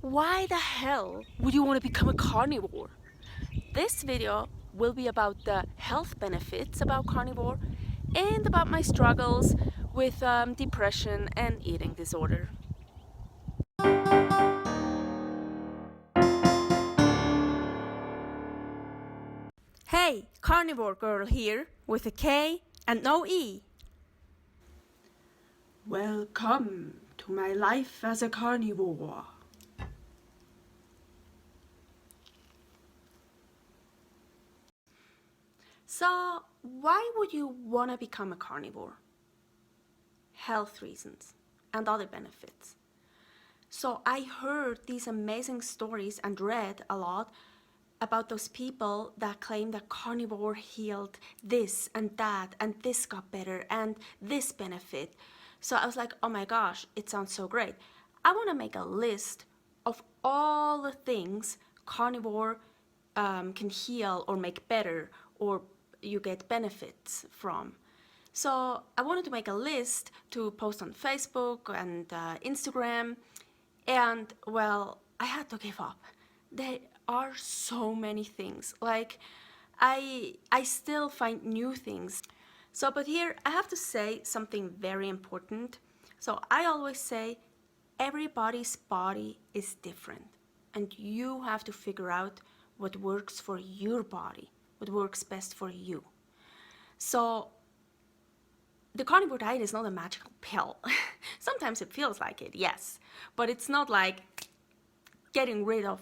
Why the hell would you want to become a carnivore? This video will be about the health benefits about carnivore and about my struggles with depression and eating disorder. Hey, carnivore girl here with a K and no E. Welcome to my life as a carnivore. So, why would you want to become a carnivore? Health reasons and other benefits. So, I heard these amazing stories and read a lot about those people that claim that carnivore healed this and that, and this got better, and this benefit. So, I was like, oh my gosh, it sounds so great. I want to make a list of all the things carnivore can heal or make better, or you get benefits from. So I wanted to make a list to post on Facebook and Instagram, and well, I had to give up. There are so many things. Like, I still find new things. So, but here I have to say something very important. So I always say everybody's body is different, and you have to figure out what works for your body, what works best for you. So the carnivore diet is not a magical pill. Sometimes it feels like it, yes, but it's not like getting rid of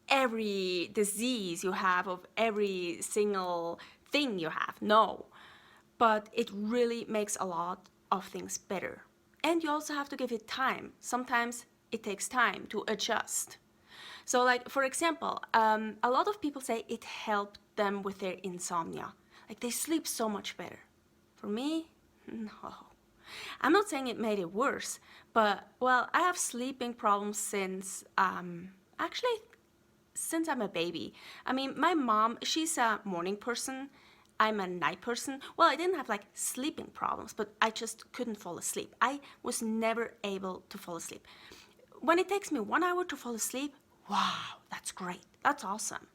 every disease you have, of every single thing you have. No, but it really makes a lot of things better. And you also have to give it time. Sometimes it takes time to adjust. So, like, for example, a lot of people say it helped them with their insomnia. Like, they sleep so much better. For me, no. I'm not saying it made it worse, but, well, I have sleeping problems since, actually, since I'm a baby. I mean, my mom, she's a morning person. I'm a night person. Well, I didn't have like sleeping problems, but I just couldn't fall asleep. I was never able to fall asleep. When it takes me 1 hour to fall asleep, wow, that's great. That's awesome.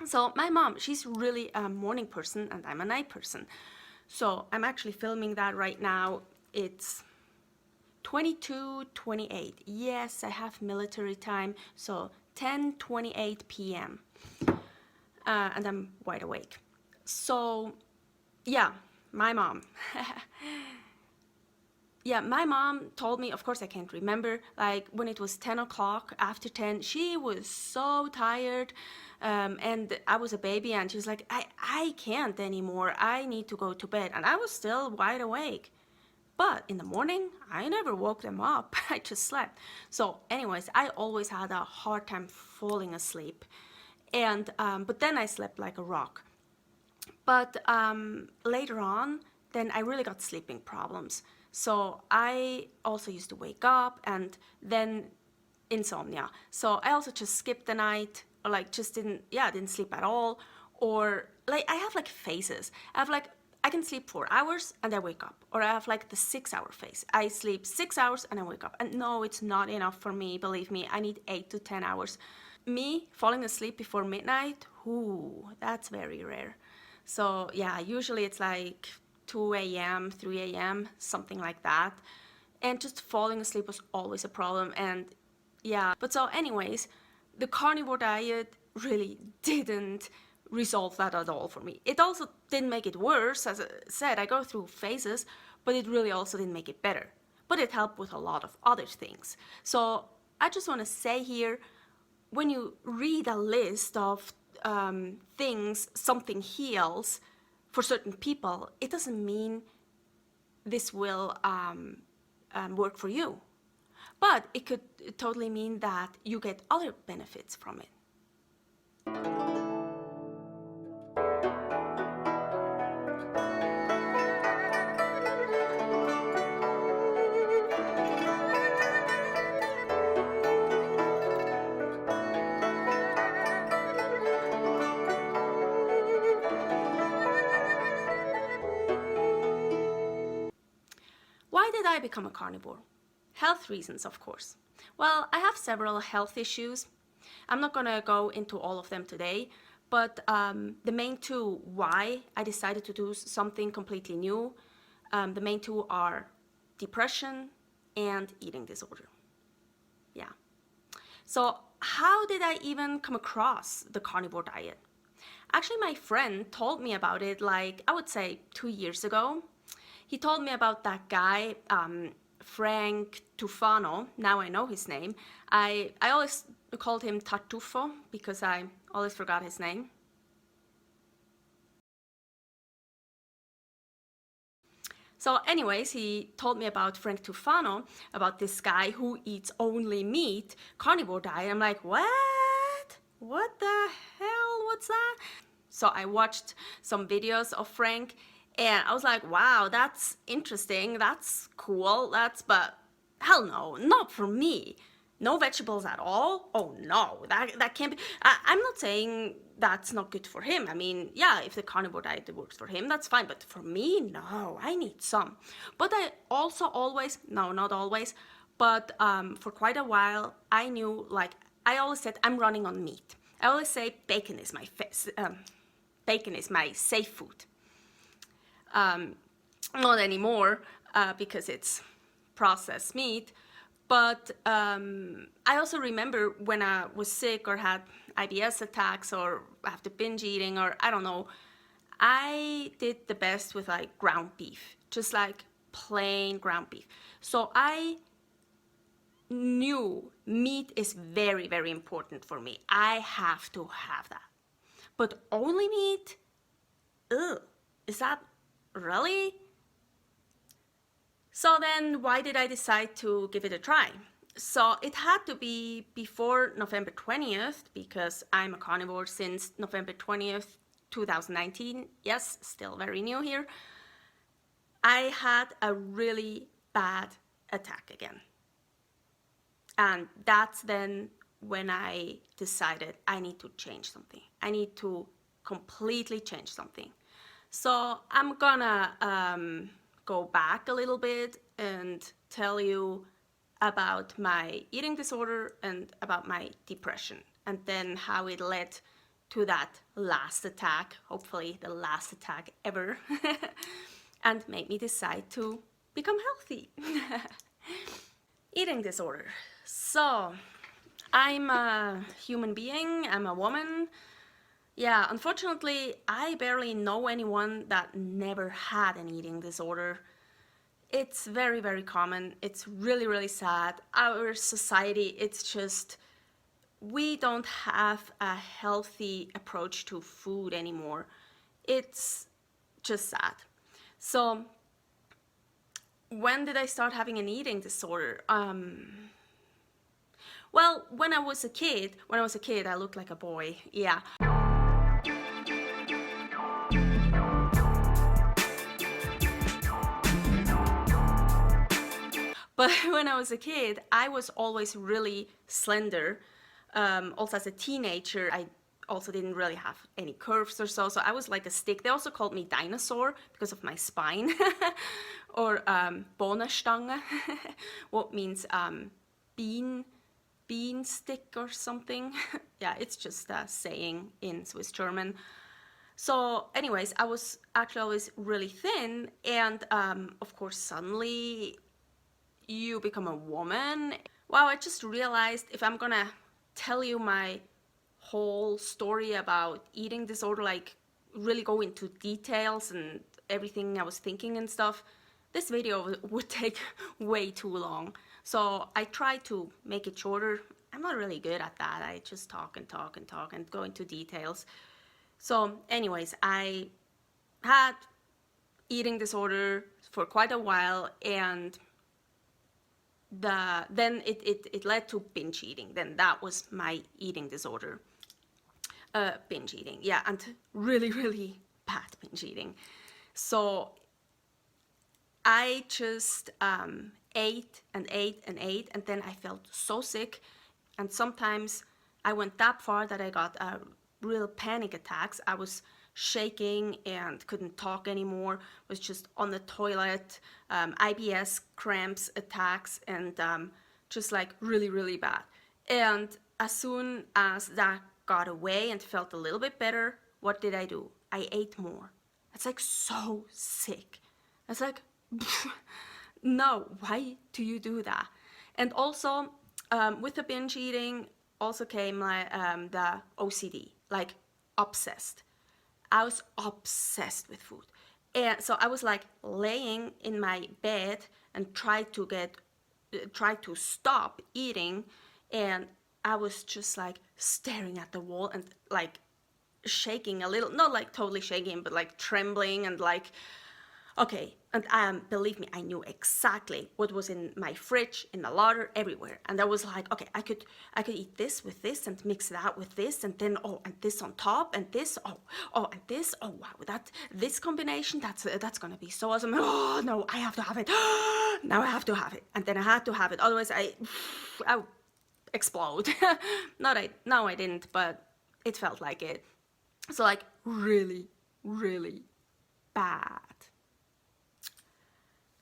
So my mom, she's really a morning person and I'm a night person. So I'm actually filming that right now. It's 22:28. Yes, I have military time, so 10:28 p.m. And I'm wide awake. So yeah, my mom. Yeah, my mom told me, of course I can't remember, like when it was 10 o'clock, after 10, she was so tired, and I was a baby, and she was like, I can't anymore, I need to go to bed, and I was still wide awake. But in the morning, I never woke them up, I just slept. So anyways, I always had a hard time falling asleep, and but then I slept like a rock. But later on, then I really got sleeping problems. So I also used to wake up, and then insomnia. So I also just skipped the night, or like just didn't sleep at all. Or like I have like phases. I have like, I can sleep 4 hours and I wake up. Or I have like the 6 hour phase. I sleep 6 hours and I wake up. And no, it's not enough for me, believe me. I need 8 to 10 hours. Me falling asleep before midnight, ooh, that's very rare. So yeah, usually it's like 2 a.m., 3 a.m., something like that. And just falling asleep was always a problem. And yeah, but so anyways, the carnivore diet really didn't resolve that at all for me. It also didn't make it worse. As I said, I go through phases, but it really also didn't make it better. But it helped with a lot of other things. So I just want to say here, when you read a list of things something heals for certain people, it doesn't mean this will work for you. But it could totally mean that you get other benefits from it. Why did I become a carnivore? Health reasons, of course. Well, I have several health issues. I'm not gonna go into all of them today, but the main two why I decided to do something completely new, the main two are depression and eating disorder. Yeah. So how did I even come across the carnivore diet? Actually, my friend told me about it like, I would say 2 years ago. He told me about that guy, Frank Tufano. Now I know his name. I always called him Tartufo because I always forgot his name. So anyways, he told me about Frank Tufano, about this guy who eats only meat, carnivore diet. I'm like, what? What the hell? What's that? So I watched some videos of Frank and I was like, wow, that's interesting. That's cool. But hell no, not for me. No vegetables at all? Oh no, that can't be. I'm not saying that's not good for him. I mean, yeah, if the carnivore diet works for him, that's fine. But for me, no, I need some. But I also always, no, not always, but for quite a while, I knew, like, I always said I'm running on meat. I always say bacon is my safe food. Not anymore because it's processed meat. But I also remember when I was sick or had IBS attacks or after binge eating or I don't know, I did the best with like ground beef, just like plain ground beef. So I knew meat is very, very important for me. I have to have that. But only meat? Ugh, is that really? So then why did I decide to give it a try? So it had to be before November 20th because I'm a carnivore since November 20th, 2019. Yes, still very new here. I had a really bad attack again. And that's then when I decided I need to change something. I need to completely change something. So I'm gonna go back a little bit and tell you about my eating disorder and about my depression, and then how it led to that last attack, hopefully the last attack ever, and made me decide to become healthy. Eating disorder. So, I'm a human being, I'm a woman. Yeah, unfortunately, I barely know anyone that never had an eating disorder. It's very, very common. It's really, really sad. Our society, it's just, we don't have a healthy approach to food anymore. It's just sad. So, when did I start having an eating disorder? Well, when I was a kid, I looked like a boy, yeah. But when I was a kid, I was always really slender. Also as a teenager, I also didn't really have any curves or so I was like a stick. They also called me dinosaur because of my spine. Or Bohnenstange, what means bean stick or something. Yeah, it's just a saying in Swiss German. So anyways, I was actually always really thin, and of course suddenly you become a woman. Wow, I just realized if I'm gonna tell you my whole story about eating disorder, like really go into details and everything I was thinking and stuff, this video would take way too long. So I try to make it shorter. I'm not really good at that. I just talk and talk and talk and go into details. So anyways, I had eating disorder for quite a while, and then it led to binge eating. Then that was my eating disorder. Binge eating, yeah, and really, really bad binge eating. So I just ate and ate and ate, and then I felt so sick, and sometimes I went that far that I got real panic attacks. I was shaking and couldn't talk anymore, was just on the toilet, IBS cramps attacks, and just like really, really bad. And as soon as that got away and felt a little bit better, what did I do? I ate more. It's like so sick. It's like, no, why do you do that? And also, with the binge eating, also came the OCD, like obsessed. I was obsessed with food. And so I was like laying in my bed and tried to stop eating, and I was just like staring at the wall and like shaking a little, not like totally shaking, but like trembling and like, okay. And believe me, I knew exactly what was in my fridge, in the larder, everywhere. And I was like, okay, I could eat this with this and mix that with this, and then and this on top, and this and this. Oh wow, this combination, that's gonna be so awesome. Oh no, I have to have it. Now I have to have it, and then I had to have it. Otherwise, I would explode. No, I didn't, but it felt like it. So like really, really bad.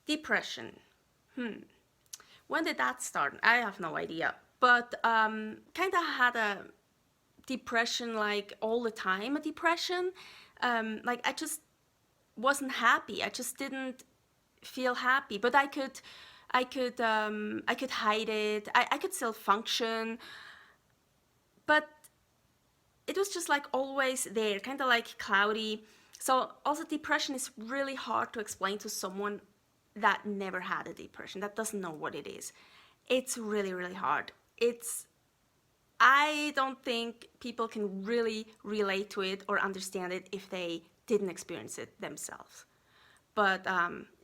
Depression. When did that start? I have no idea. But kind of had a depression like all the time, a depression. Like I just wasn't happy. I just didn't feel happy. But I could hide it. I could still function. But it was just like always there, kind of like cloudy. So also depression is really hard to explain to someone that never had a depression, that doesn't know what it is. It's really, really hard. I don't think people can really relate to it or understand it if they didn't experience it themselves. But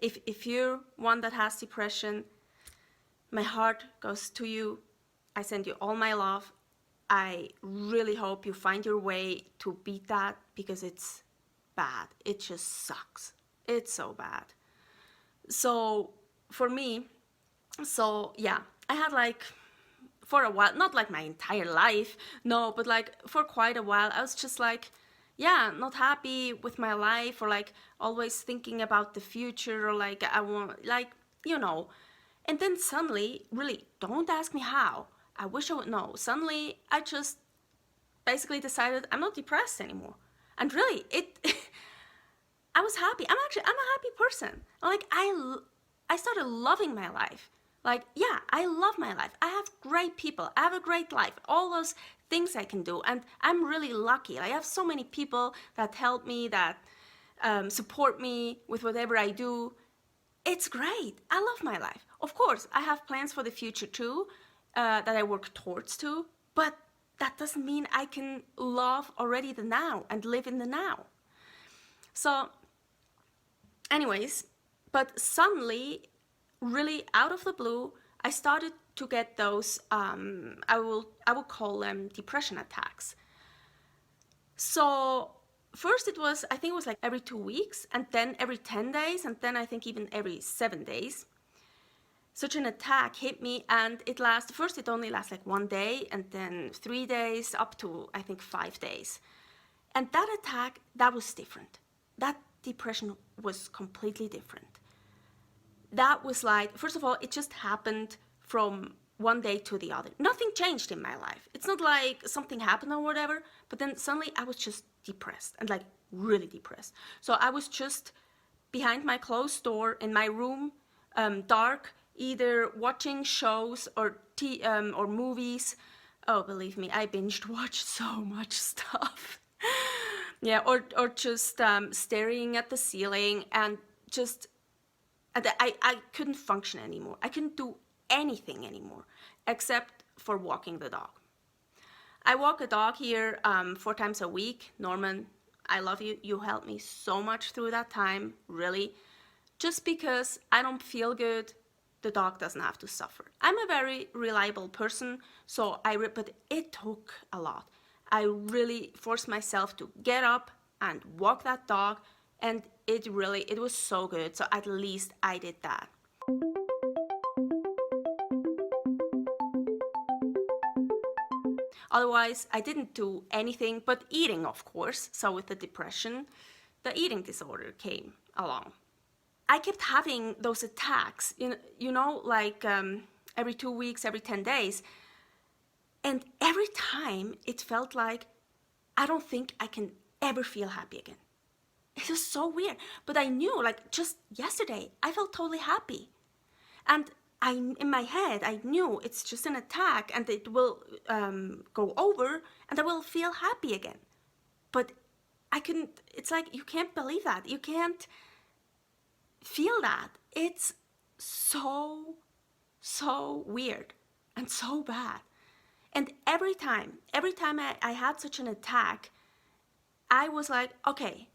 if you're one that has depression, my heart goes to you. I send you all my love. I really hope you find your way to beat that, because it's bad. It just sucks. It's so bad. So for me, yeah, I had like, for a while, not like my entire life, no, but like for quite a while, I was just like, yeah, not happy with my life, or like always thinking about the future, or like I want, like, and then suddenly, really, don't ask me how, I wish I would know, suddenly I just basically decided I'm not depressed anymore. And really, I was happy. I'm a happy person. Like I started loving my life. Like, yeah, I love my life. I have great people. I have a great life. All those things I can do. And I'm really lucky. I have so many people that help me, that support me with whatever I do. It's great. I love my life. Of course, I have plans for the future too, that I work towards too. But that doesn't mean I can love already the now and live in the now. So anyways, but suddenly, really out of the blue, I started to get those, I will call them depression attacks. So first I think it was like every 2 weeks, and then every 10 days, and then I think even every 7 days. Such an attack hit me, and first it only lasts like 1 day, and then 3 days, up to I think 5 days. And that attack, that was different. That depression was completely different. That was like, first of all, it just happened from one day to the other. Nothing changed in my life. It's not like something happened or whatever, but then suddenly I was just depressed, and like really depressed. So I was just behind my closed door in my room, dark, either watching shows or movies. Oh, believe me, I binged watched so much stuff. Yeah, or just staring at the ceiling, and just, I couldn't function anymore. I couldn't do anything anymore except for walking the dog. I walk a dog here 4 times a week. Norman, I love you. You helped me so much through that time, really. Just because I don't feel good, the dog doesn't have to suffer. I'm a very reliable person, but it took a lot. I really forced myself to get up and walk that dog, and it was so good. So at least I did that. Otherwise, I didn't do anything but eating, of course. So with the depression, the eating disorder came along. I kept having those attacks, like every 2 weeks, every 10 days. And every time it felt like I don't think I can ever feel happy again. It was so weird. But I knew, like just yesterday, I felt totally happy. And in my head, I knew it's just an attack and it will go over and I will feel happy again. But I couldn't, it's like you can't believe that. You can't feel that. It's so weird and so bad. And every time I had such an attack, I was like, okay,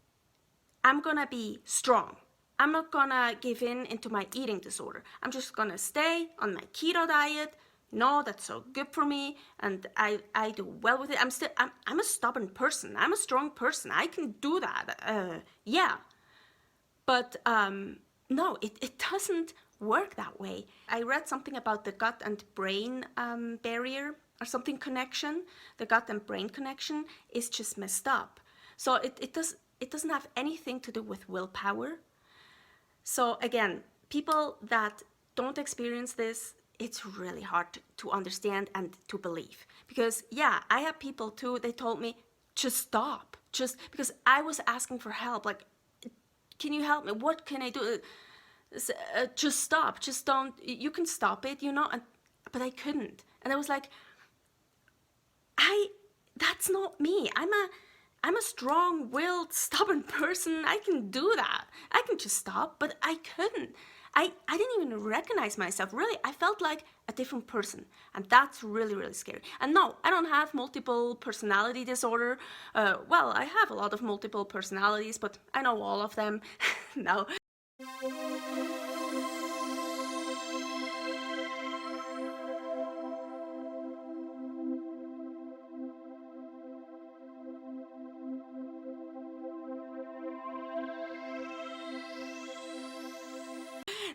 I'm gonna be strong. I'm not gonna give in into my eating disorder. I'm just gonna stay on my keto diet. No, that's so good for me, and I do well with it. I'm a stubborn person. I'm a strong person. I can do that. Yeah, but no, it doesn't work that way. I read something about the gut and brain barrier or something connection. The gut and brain connection is just messed up. So it doesn't have anything to do with willpower. So again, people that don't experience this, it's really hard to understand and to believe. Because yeah, I have people too, they told me, just stop. Just because I was asking for help, like, can you help me? What can I do? Just stop, just don't, you can stop it, you know? But I couldn't. And I was like, that's not me. I'm a strong-willed, stubborn person. I can do that. I can just stop, but I couldn't. I didn't even recognize myself. Really, I felt like a different person, and that's really, really scary. And no, I don't have multiple personality disorder. Well, I have a lot of multiple personalities, but I know all of them. No.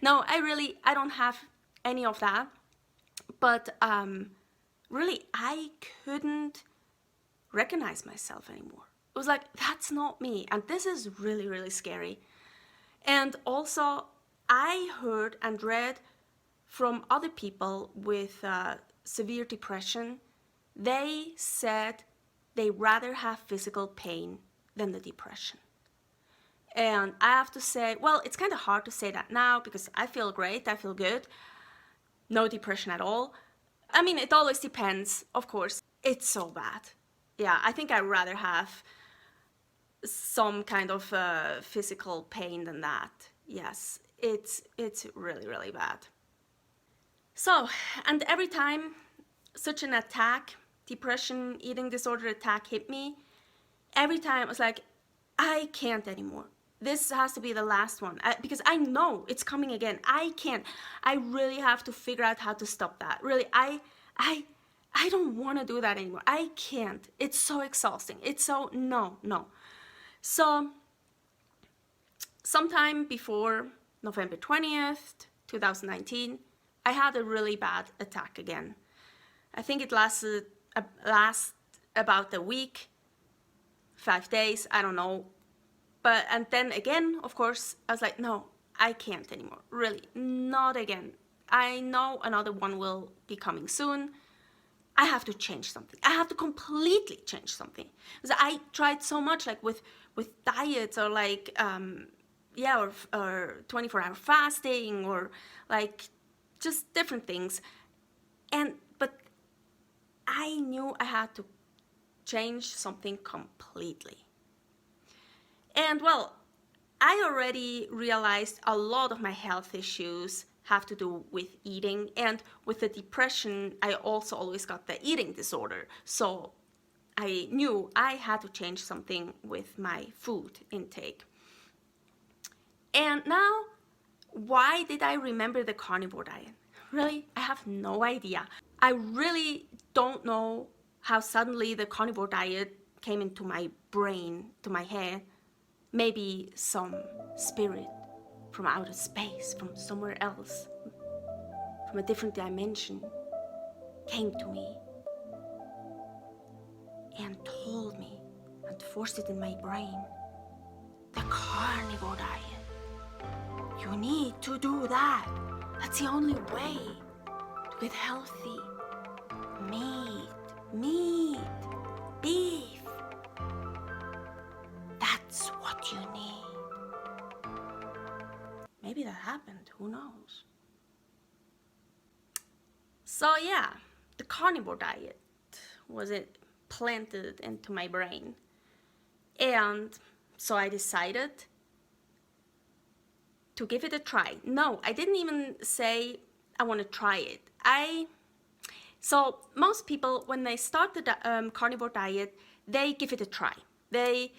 No, I don't have any of that, but really, I couldn't recognize myself anymore. It was like, that's not me, and this is really, really scary. And also, I heard and read from other people with severe depression. They said they rather have physical pain than the depression. And I have to say, well, it's kind of hard to say that now because I feel great, I feel good. No depression at all. I mean, it always depends, of course. It's so bad. Yeah, I think I'd rather have some kind of physical pain than that. Yes, it's really, really bad. So, and every time such an attack, depression, eating disorder attack hit me, every time I was like, I can't anymore. This has to be the last one because I know it's coming again. I can't. I really have to figure out how to stop that. Really, I don't want to do that anymore. I can't. It's so exhausting. It's so, no. So, sometime before November 20th, 2019, I had a really bad attack again. I think it lasted about a week, 5 days, I don't know. And then again, of course, I was like, no, I can't anymore. Really, not again. I know another one will be coming soon. I have to change something. I have to completely change something. Because I tried so much, like with diets or like, or 24-hour fasting or like just different things. But I knew I had to change something completely. And well, I already realized a lot of my health issues have to do with eating, and with the depression, I also always got the eating disorder. So I knew I had to change something with my food intake. And now, why did I remember the carnivore diet? Really, I have no idea. I really don't know how suddenly the carnivore diet came into my brain, to my head. Maybe some spirit from outer space, from somewhere else, from a different dimension, came to me and told me and forced it in my brain. The carnivore diet. You need to do that. That's the only way to with healthy meat, beef. That's what you need. Maybe that happened, who knows? So yeah, the carnivore diet was it planted into my brain. And so I decided to give it a try. No, I didn't even say I want to try it. So most people, when they start the carnivore diet, they give it a try. They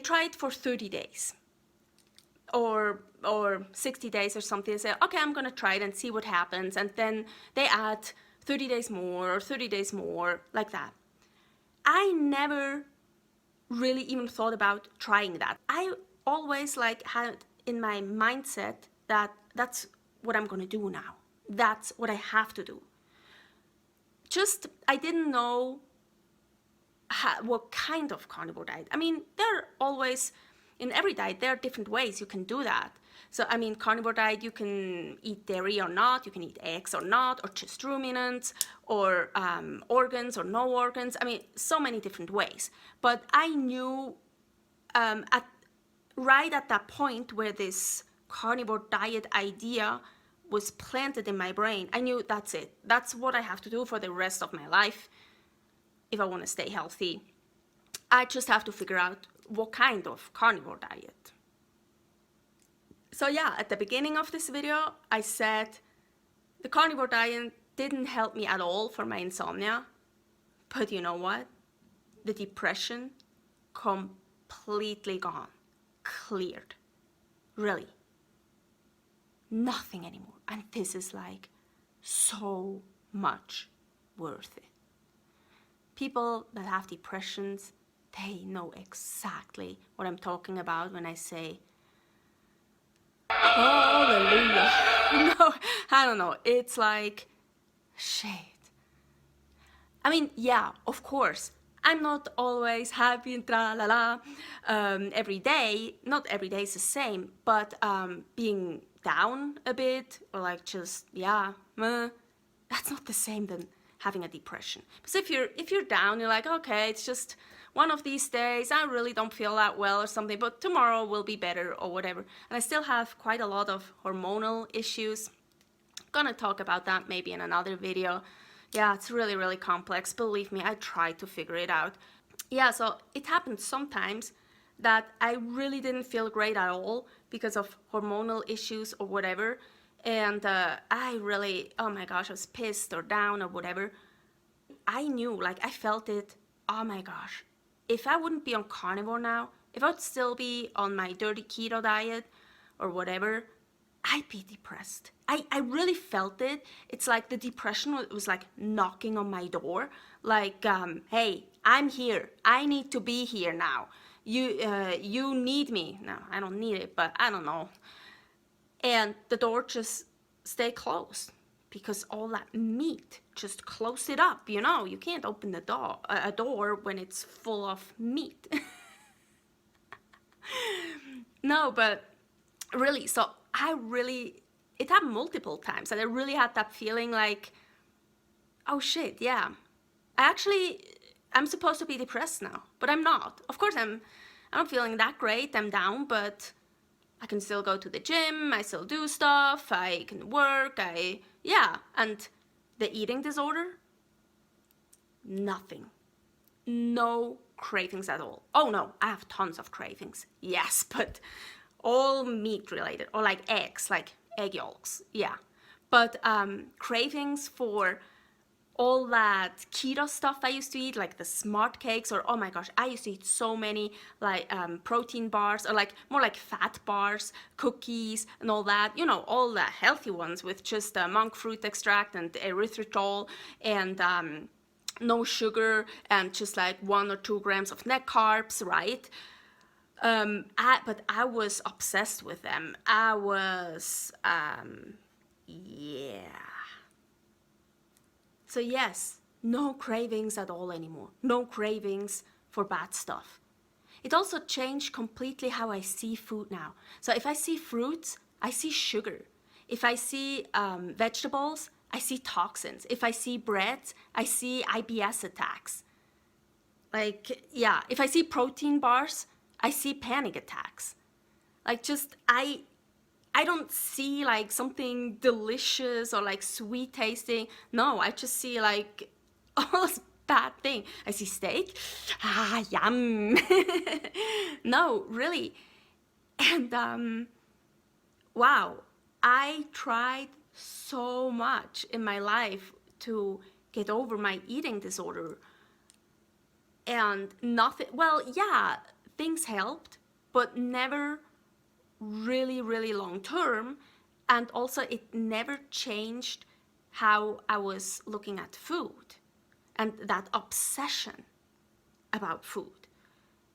try it for 30 days or 60 days or something. They say, okay, I'm gonna try it and see what happens. And then they add 30 days more or 30 days more, like that. I never really even thought about trying that. I always had in my mindset that that's what I'm gonna do now. That's what I have to do. Just, I didn't know what kind of carnivore diet. I mean, there are always, in every diet, there are different ways you can do that. So, I mean, carnivore diet, you can eat dairy or not, you can eat eggs or not, or just ruminants, or organs or no organs. I mean, so many different ways. But I knew right at that point where this carnivore diet idea was planted in my brain, I knew that's it. That's what I have to do for the rest of my life if I want to stay healthy. I just have to figure out what kind of carnivore diet. So yeah, at the beginning of this video, I said the carnivore diet didn't help me at all for my insomnia. But you know what? The depression completely gone. Cleared. Really. Nothing anymore. And this is so much worth it. People that have depressions, they know exactly what I'm talking about when I say, hallelujah. No, I don't know. It's shit. I mean, yeah, of course. I'm not always happy and tra-la-la every day. Not every day is the same, but being down a bit or just, that's not the same than having a depression. Because if you're down, you're okay, it's just one of these days, I really don't feel that well or something, but tomorrow will be better or whatever. And I still have quite a lot of hormonal issues. Gonna talk about that maybe in another video. Yeah, it's really, really complex. Believe me, I tried to figure it out. Yeah, so it happened sometimes that I really didn't feel great at all because of hormonal issues or whatever. And I really, oh my gosh, I was pissed or down or whatever. I knew, I felt it, oh my gosh. If I wouldn't be on carnivore now, if I would still be on my dirty keto diet or whatever, I'd be depressed. I really felt it. It's the depression was knocking on my door. Hey, I'm here. I need to be here now. You need me. No, I don't need it, but I don't know. And the door just stayed closed because all that meat just closed it up. You can't open a door when it's full of meat. No, but really, so it happened multiple times, and I really had that feeling oh shit, yeah. I'm supposed to be depressed now, but I'm not. Of course, I'm not feeling that great, I'm down, but I can still go to the gym, I still do stuff, I can work, and the eating disorder, nothing. No cravings at all. Oh no, I have tons of cravings, yes, but all meat related, or eggs, egg yolks, yeah. But cravings for all that keto stuff I used to eat, the smart cakes, or oh my gosh, I used to eat so many protein bars, or more fat bars, cookies, and all that, all the healthy ones with just monk fruit extract and erythritol and no sugar and just 1 or 2 grams of net carbs, right? But I was obsessed with them. I was, yeah. So yes, no cravings at all anymore. No cravings for bad stuff. It also changed completely how I see food now. So if I see fruits, I see sugar. If I see vegetables, I see toxins. If I see bread, I see IBS attacks. Like, yeah, if I see protein bars, I see panic attacks. Like, just, I don't see like something delicious or like sweet tasting. No, I just see like all this bad thing. I see steak, yum. No, really. And wow, I tried so much in my life to get over my eating disorder, and nothing, well, yeah, things helped, but never really long term. And also it never changed how I was looking at food and that obsession about food.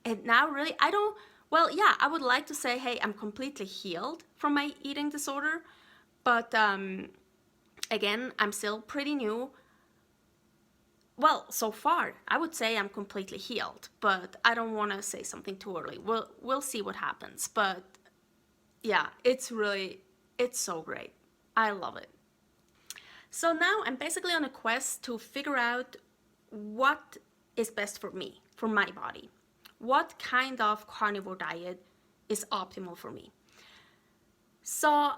And now really I don't, well, yeah, I would like to say, hey, I'm completely healed from my eating disorder, but again, I'm still pretty new. Well, so far I would say I'm completely healed, but I don't want to say something too early. We'll see what happens. But yeah, it's so great. I love it. So now I'm basically on a quest to figure out what is best for me, for my body. What kind of carnivore diet is optimal for me? So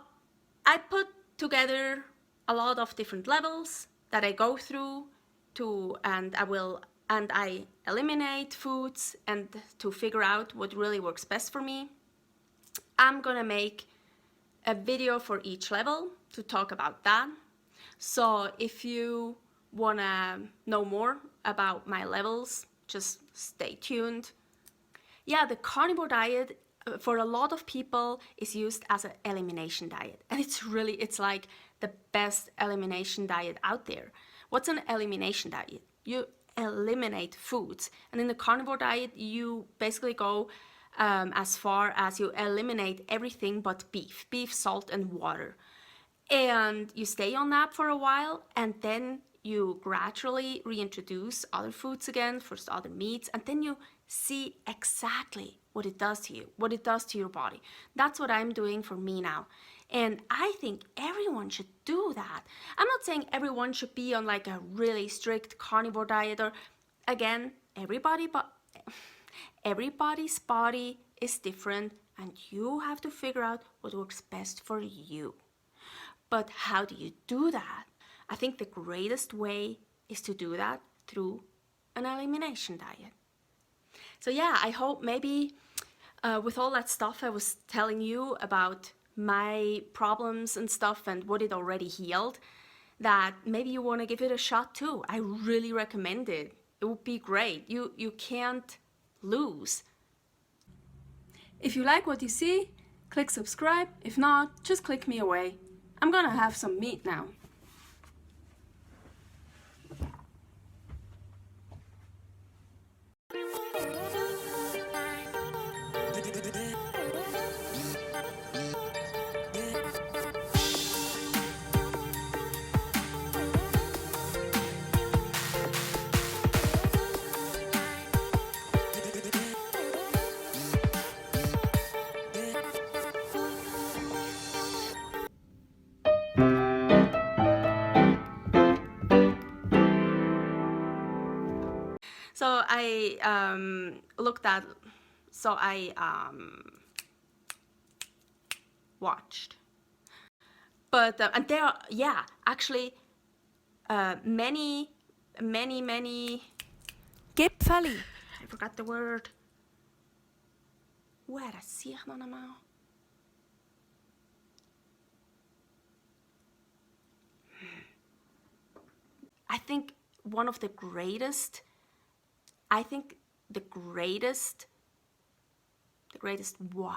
I put together a lot of different levels that I go through and I eliminate foods and to figure out what really works best for me. I'm gonna make a video for each level to talk about that. So if you wanna know more about my levels, just stay tuned. Yeah, the carnivore diet for a lot of people is used as an elimination diet, and it's like the best elimination diet out there. What's an elimination diet? You eliminate foods, and in the carnivore diet you basically go as far as you eliminate everything but beef, salt, and water. And you stay on that for a while, and then you gradually reintroduce other foods again, first other meats, and then you see exactly what it does to you, what it does to your body. That's what I'm doing for me now. And I think everyone should do that. I'm not saying everyone should be on like a really strict carnivore diet, or again, everybody's body is different, and you have to figure out what works best for you. But how do you do that? I think the greatest way is to do that through an elimination diet. So yeah, I hope maybe with all that stuff I was telling you about my problems and stuff and what it already healed, that maybe you want to give it a shot too. I really recommend it. It would be great. You can't lose. If you like what you see, click subscribe. If not, just click me away. I'm gonna have some meat now. So I watched. But, and there are, yeah, actually many Gipfeli. I forgot the word. Hoe er dat zie ik nou normaal? I think one of the greatest, the greatest what?